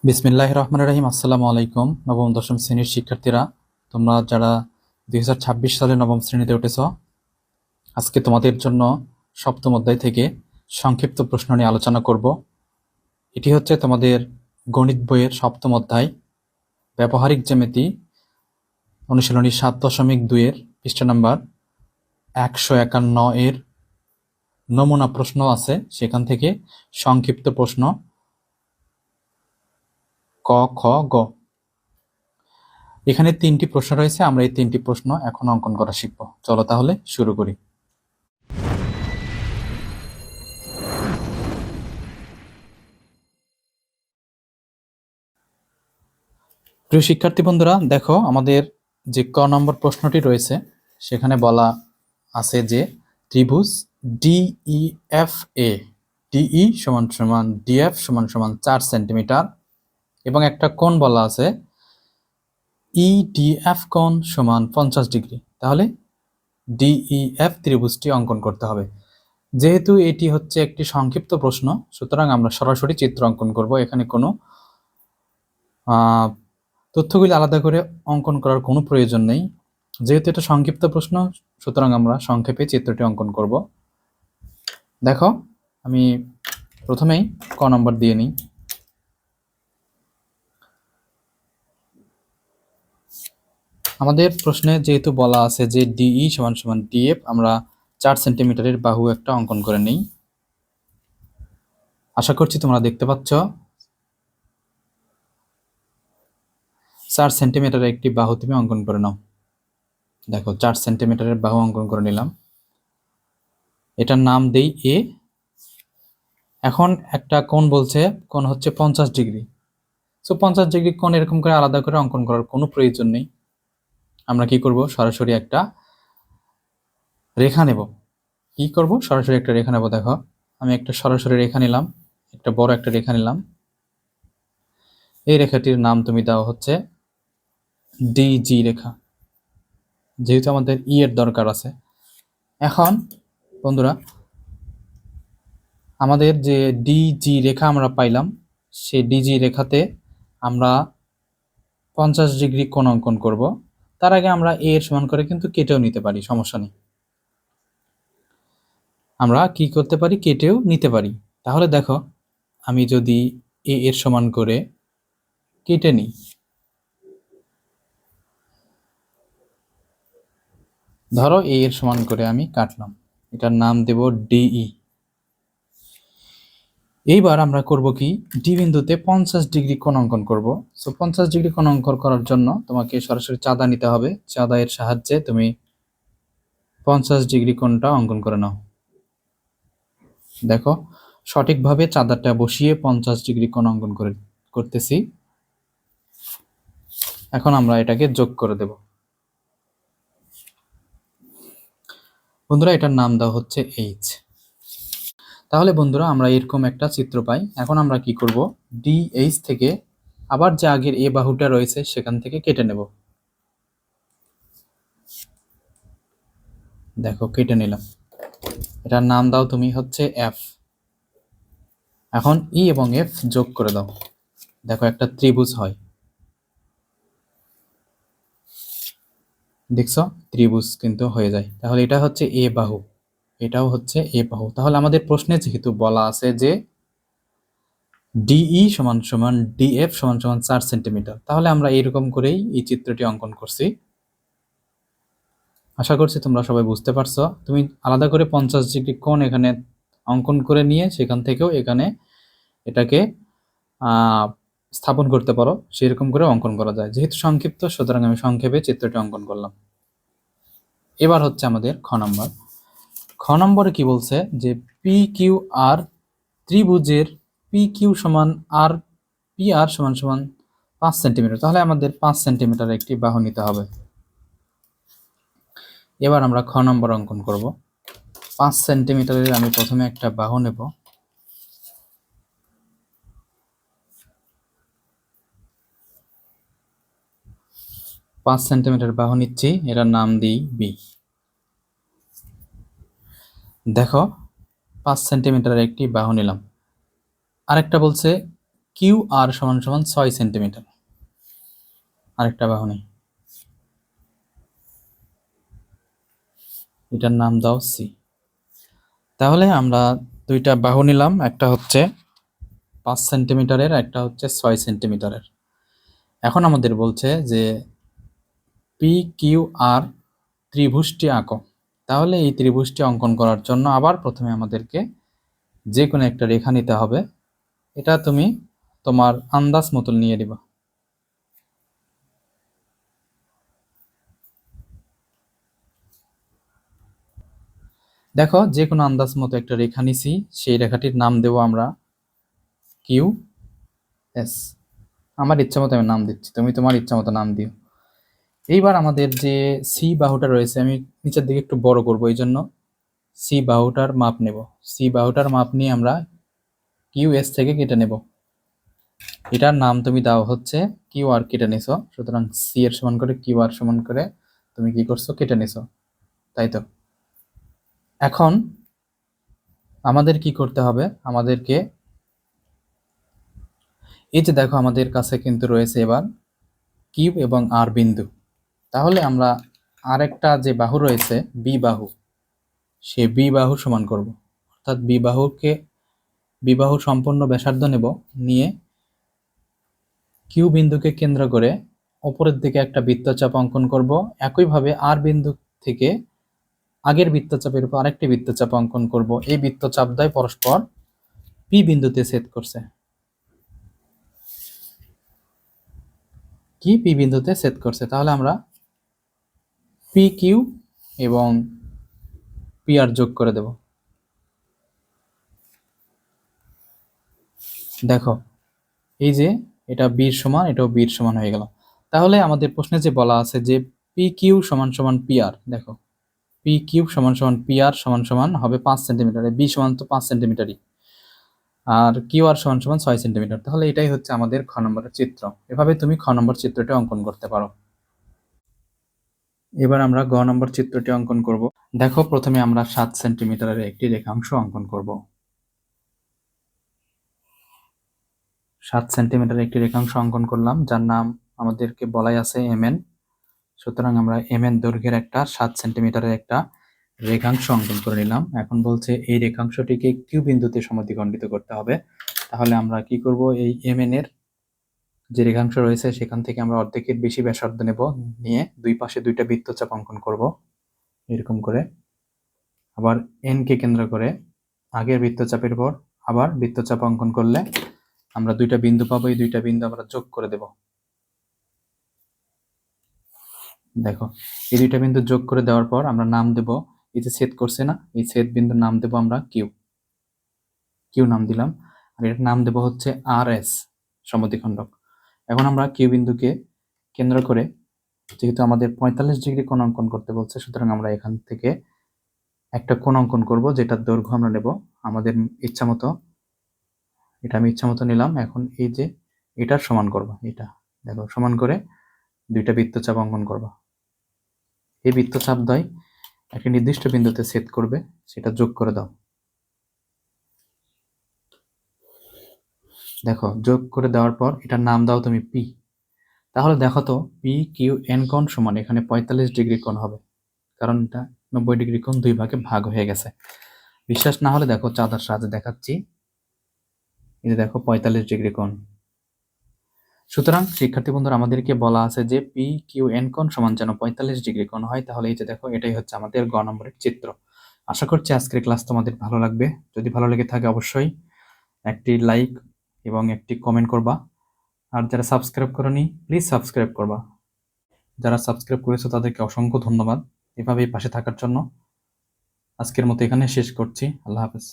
বিসমিল্লাহির রহমানির রহিম। আসসালামু আলাইকুম। নবম দশম শ্রেণীর শিক্ষার্থীরা, তোমরা যারা 2026 সালে নবম শ্রেণীতে উঠেছ, আজকে তোমাদের জন্য সপ্তম অধ্যায় থেকে সংক্ষিপ্ত প্রশ্ন নিয়ে আলোচনা করব। এটি হচ্ছে তোমাদের গণিত বইয়ের সপ্তম অধ্যায়, ব্যবহারিক জ্যামিতি, অনুশীলনী 7.2 পৃষ্ঠা নাম্বার 151 এর নমুনা প্রশ্ন আছে, সেখান থেকে সংক্ষিপ্ত প্রশ্ন ক, খ, গ। এখানে 3টি প্রশ্ন রয়েছে। আমরা এই 3টি প্রশ্ন এখন অঙ্কন করা শিখব। চলো তাহলে শুরু করি। প্রিয় শিক্ষার্থী বন্ধুরা, দেখো আমাদের যে ক নম্বর প্রশ্নটি রয়েছে সেখানে বলা আছে যে ত্রিভুজ ডিইএফ এ, ডিই সমান সমান ডিএফ সমান সমান 4 সেন্টিমিটার এবং একটা কোণ বলা আছে ইডিএফ কোণ সমান 50 ডিগ্রি। তাহলে ডিইএফ ত্রিভুজটি অঙ্কন করতে হবে। যেহেতু এটি হচ্ছে একটি সংক্ষিপ্ত প্রশ্ন, সুতরাং আমরা সরাসরি চিত্র অঙ্কন করব। এখানে কোনো তথ্যগুলি আলাদা করে অঙ্কন করার কোনো প্রয়োজন নেই। যেহেতু এটা সংক্ষিপ্ত প্রশ্ন, সুতরাং আমরা সংক্ষেপে চিত্রটি অঙ্কন করব। দেখো, আমি প্রথমেই ক নম্বর দিয়ে নিই। আমাদের প্রশ্নে যেহেতু বলা আছে যে ডিই সমান সমান ডিএফ, আমরা 4 সেন্টিমিটারের বাহু একটা অঙ্কন করে নিই। আশা করছি তোমরা দেখতে পাচ্ছ 4 সেন্টিমিটারের একটি বাহু তুমি অঙ্কন করে নাও। দেখো, 4 সেন্টিমিটারের বাহু অঙ্কন করে নিলাম। এটার নাম দেই এ। এখন একটা কোণ বলছে, কোণ হচ্ছে 50 ডিগ্রি। সো 50 ডিগ্রি কোণ এরকম করে আলাদা করে অঙ্কন করার কোনো প্রয়োজন নেই। আমরা কি করব, সরাসরি একটা রেখা নেব। কি করব, সরাসরি একটা রেখা নেব। দেখো, আমি একটা সরাসরি রেখা নিলাম, একটা বড় একটা রেখা নিলাম। এই রেখাটির নাম তুমি দাও হচ্ছে ডিজি রেখা, যেহেতু আমাদের ই এর দরকার আছে। এখন বন্ধুরা, আমাদের যে ডিজি রেখা আমরা পাইলাম, সেই ডিজি রেখাতে আমরা 50 ডিগ্রি কোণ অঙ্কন করব। তার আগে আমরা এ এর সমান করে কিন্তু কেটেও নিতে পারি, সমস্যা নেই। আমরা কি করতে পারি, কেটেও নিতে পারি। তাহলে দেখো, আমি যদি এ এর সমান করে কেটে নিই, ধরো এ এর সমান করে আমি কাটলাম, এটার নাম দেব ডিই। এইবার আমরা করব কি, ডি বিন্দুতে 50 ডিগ্রি কোণ অঙ্কন করব। সো 50 ডিগ্রি কোণ অঙ্কন করার জন্য তোমাকে সরাসরি চাঁদা নিতে হবে। চাঁদা এর সাহায্যে তুমি 50 ডিগ্রি কোণটা অঙ্কন করে নাও। দেখো, সঠিকভাবে চাঁদাটা বসিয়ে 50 ডিগ্রি কোণ অঙ্কন করতেছি। এখন আমরা এটাকে যোগ করে দেব। বন্ধুরা, এটার নাম দেওয়া হচ্ছে এইচ। তাহলে বন্ধুরা, আমরা এরকম একটা চিত্র পাই। এখন আমরা কি করব, ডিএইচ থেকে আবার যে আগের এ বাহুটা রয়েছে সেখান থেকে কেটে নেব। দেখো, কেটে নিলাম। এটার নাম দাও তুমি হচ্ছে এফ। এখন ই এবং এফ যোগ করে দাও। দেখো, একটা ত্রিভুজ হয়। দেখছো, ত্রিভুজ কিন্তু হয়ে যায়। তাহলে এটা হচ্ছে এ বাহু, এটাও হচ্ছে এ বাহু। তাহলে আমাদের প্রশ্নে যেহেতু বলা আছে যে ডিই সমান সমান ডিএফ সমান সমান 4 সেন্টিমিটার, তাহলে আমরা এরকম করেই এই চিত্রটি অঙ্কন করছি। আশা করছি তোমরা সবাই বুঝতে পারছো। তুমি আলাদা করে 50 ডিগ্রি কোণ এখানে অঙ্কন করে নিয়ে সেখান থেকেও এখানে এটাকে স্থাপন করতে পারো। সেরকম করে অঙ্কন করা যায়। যেহেতু সংক্ষিপ্ত, সুতরাং আমি সংক্ষেপে চিত্রটি অঙ্কন করলাম। এবার হচ্ছে আমাদের খ নম্বর। খ নম্বরে কি বলছে যে পি কিউ আর ত্রিভুজের পি কিউ সমান আর পি আর সমান সমান 5 সেন্টিমিটার। তাহলে আমাদের 5 সেন্টিমিটার একটি বাহু নিতে হবে। এবার আমরা খ নম্বর অঙ্কন করব। 5 সেন্টিমিটারের আমি প্রথমে একটা বাহু নেব। পাঁচ সেন্টিমিটার বাহু নিচ্ছি, এটার নাম দিই বি। দেখো, 5 সেন্টিমিটারের একটি বাহু নিলাম। আরেকটা বলছে কিউ আর সমান সমান 6 সেন্টিমিটার, আরেকটা বাহু নেই, এটার নাম দাও সি। তাহলে আমরা দুইটা বাহু নিলাম, একটা হচ্ছে 5 সেন্টিমিটারের, একটা হচ্ছে 6 সেন্টিমিটারের। এখন আমাদের বলছে যে পি কিউ আর ত্রিভুজটি আঁকো। তাহলে এই ত্রিভুজটি অঙ্কন করার জন্য আবার প্রথমে আমাদেরকে যে কোনো একটা রেখা নিতে হবে। এটা তুমি তোমার আন্দাজ মতো নিয়ে দিবা। দেখো যে কোনো আন্দাজ মতো একটা রেখা নিছি, সেই রেখাটির নাম দেব আমরা কিউ এস। আমার ইচ্ছা মতো আমি নাম দিচ্ছি, তুমি তোমার ইচ্ছা মতো নাম দিও। এইবার আমাদের যে সি বাহুটা রয়েছে, আমি নিচের দিকে একটু বড় করব, এই জন্য সি বাহুটার মাপ নেব। সি বাহুটার মাপ নিয়ে আমরা কিউ এস থেকে কেটে নেব। এটার নাম তুমি দাও হচ্ছে কিউ আর, কেটে নিছো, সুতরাং সি এর সমান করে কিউ আর সমান করে তুমি কি করছো, কেটে নিছো, তাই তো। এখন আমাদের কি করতে হবে, আমাদেরকে এই যে দেখো আমাদের কাছে কিন্তু রয়েছে এবার কিউ এবং আর বিন্দু। তাহলে আমরা আরেকটা যে বাহু রয়েছে বি বাহু, সে বি বাহু সমান করব, অর্থাৎ বি বাহু সম্পূর্ণ ব্যাসার্ধ নেব, নিয়ে কিউ বিন্দুকে কেন্দ্র করে উপরের দিকে একটা বৃত্তচাপ অঙ্কন করব। একইভাবে আর বিন্দু থেকে আগের বৃত্তচাপের উপর আরেকটি বৃত্তচাপ অঙ্কন করব। এই বৃত্তচাপ দ্বয় পরস্পর পি বিন্দুতে ছেদ করছে, কি পি বিন্দুতে ছেদ করছে। তাহলে আমরা পি কিউ এবং পি আর যোগ করে দেব। দেখো এই যে এটা বির সমান, এটাও বির সমান হয়ে গেল। তাহলে আমাদের প্রশ্নে যে বলা আছে যে পি কিউ সমান সমান পি আর, দেখো পি কিউ সমান সমান পি আর সমান সমান হবে 5 সেন্টিমিটার, বি সমান তো 5 সেন্টিমিটারই, আর কিউ আর সমান সমান 6 সেন্টিমিটার। তাহলে এটাই হচ্ছে আমাদের খ নম্বরের চিত্র। এভাবে তুমি খ নম্বর চিত্রটি অঙ্কন করতে পারো। এবার আমরা গ নম্বর চিত্রটি অঙ্কন করব। দেখো প্রথমে আমরা 7 সেন্টিমিটারের একটি রেখাংশ অঙ্কন করব। 7 সেন্টিমিটারের একটি রেখাংশ অঙ্কন করলাম, যার নাম আমাদেরকে বলাই আছে এম এন। সুতরাং আমরা এম এন দৈর্ঘ্যের একটা 7 সেন্টিমিটারের একটা রেখাংশ অঙ্কন করে নিলাম। এখন বলছে এই রেখাংশটিকে কিউ বিন্দুতে সমদ্বিখণ্ডিত করতে হবে। তাহলে আমরা কি করব, এই এম এন এর যে রেখাংশ রয়েছে সেখান থেকে আমরা অর্ধেকের বেশি ব্যাসার্ধ নেব, নিয়ে দুই পাশে দুইটা বৃত্তচাপ অঙ্কন করব এরকম করে। আবার এন কে কেন্দ্র করে আগের বৃত্তচাপের পর আবার বৃত্তচাপ অঙ্কন করলে আমরা দুইটা বিন্দু পাবো, এই দুইটা বিন্দু আমরা যোগ করে দেব। দেখো এই দুইটা বিন্দু যোগ করে দেওয়ার পর আমরা নাম দেব, এই যে ছেদ করছে না, এই ছেদ বিন্দুর নাম দেব আমরা কিউ, কিউ নাম দিলাম। আর এর নাম দেব হচ্ছে আর এস, সমদ্বিখণ্ডক। এখন আমরা কিউ বিন্দুকে কেন্দ্র করে, যেহেতু আমাদের 45 ডিগ্রি কোণ অঙ্কন করতে বলছে, সুতরাং আমরা এখান থেকে একটা কোণ অঙ্কন করব, যেটার দৈর্ঘ্য আমরা নেব আমাদের ইচ্ছা মতো। এটা আমি ইচ্ছা মতো নিলাম। এখন এই যে এটার সমান করব, এটা দেখো সমান করে দুইটা বৃত্তচাপ অঙ্কন করব। এই বৃত্তচাপ দ্বয় একটা নির্দিষ্ট বিন্দুতে ছেদ করবে, সেটা যোগ করে দাও। দেখো যোগ করে দেওয়ার পর এটার নাম দাও তুমি পি। তাহলে দেখো তো পি কিউ এন কোণ সমান এখানে 45 ডিগ্রি কোণ হবে, কারণ এটা 90 ডিগ্রি কোণ দুই ভাগে ভাগ হয়ে গেছে। বিশ্বাস না হলে দেখো চাঁদার সাহায্যে দেখাচ্ছি, এই যে দেখো 45 ডিগ্রি কোণ। সুতরাং শিক্ষার্থী বন্ধুরা আমাদেরকে বলা আছে যে পি কিউ এন কোণ সমান যেন 45 ডিগ্রি কোণ হয়। তাহলে এই যে দেখো এটাই হচ্ছে আমাদের গ নম্বরের চিত্র। আশা করছি আজকের ক্লাস তোমাদের ভালো লাগবে। যদি ভালো লেগে থাকে অবশ্যই একটি লাইক এবং একটি কমেন্ট করবা। আর যারা সাবস্ক্রাইব করনি প্লিজ সাবস্ক্রাইব করবা। যারা সাবস্ক্রাইব করেছো তাদেরকে অসংখ্য ধন্যবাদ এভাবেই পাশে থাকার জন্য। আজকের মতো এখানে শেষ করছি। আল্লাহ হাফেজ।